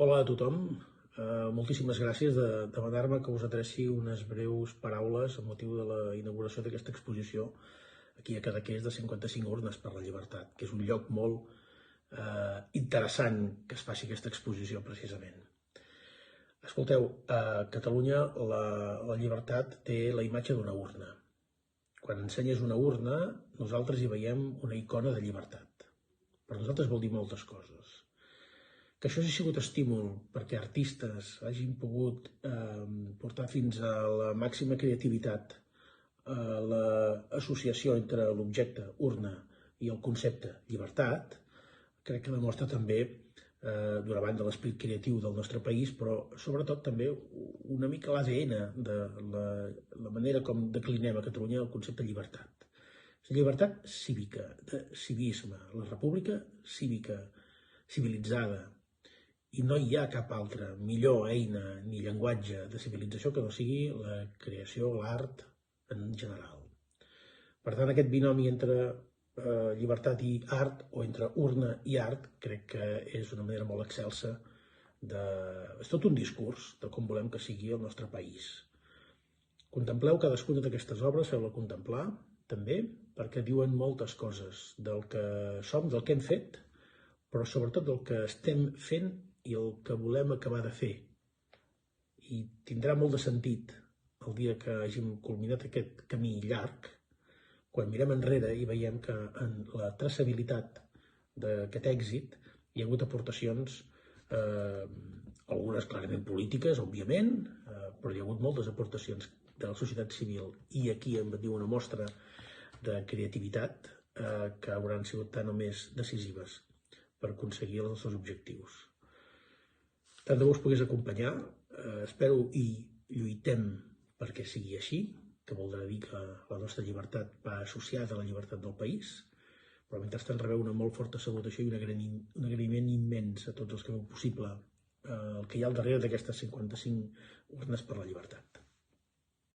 Hola a tothom. Moltíssimes gràcies de demanar-me que us adreci unes breus paraules amb motiu de la inauguració d'aquesta exposició aquí a Cadaqués de 55 urnes per la llibertat, que és un lloc molt interessant que es faci aquesta exposició precisament. Escolteu, a Catalunya la llibertat té la imatge d'una urna. Quan ensenyes una urna, nosaltres hi veiem una icona de llibertat. Per nosaltres vol dir moltes coses. Que això hagi sigut estímul perquè artistes hagin pogut portar fins a la màxima creativitat l'associació entre l'objecte, urna, i el concepte, llibertat, crec que demostra també, d'una banda, l'esperit creatiu del nostre país, però sobretot també una mica l'ADN de la manera com declinem a Catalunya el concepte llibertat. La llibertat cívica, de civisme, la república cívica, civilitzada, i no hi ha cap altra millor eina ni llenguatge de civilització que no sigui la creació, l'art en general. Per tant, aquest binomi entre llibertat i art, o entre urna i art, crec que és una manera molt excelsa és tot un discurs de com volem que sigui el nostre país. Contempleu cadascuna d'aquestes obres, feu-la contemplar, també, perquè diuen moltes coses del que som, del que hem fet, però sobretot del que estem fent i el que volem acabar de fer. I tindrà molt de sentit el dia que hàgim culminat aquest camí llarg, quan mirem enrere i veiem que en la traçabilitat d'aquest èxit hi ha hagut aportacions, algunes clarament polítiques, òbviament, però hi ha hagut moltes aportacions de la societat civil i aquí em diu una mostra de creativitat que hauran sigut tan o més decisives per aconseguir els seus objectius. Tant de bo us pogués acompanyar, espero i lluitem perquè sigui així, que voldrà dir que la nostra llibertat va associada a la llibertat del país, però mentrestant rebeu una molt forta salutació i un agraïment immens a tots els que feu possible el que hi ha al darrere d'aquestes 55 urnes per la llibertat.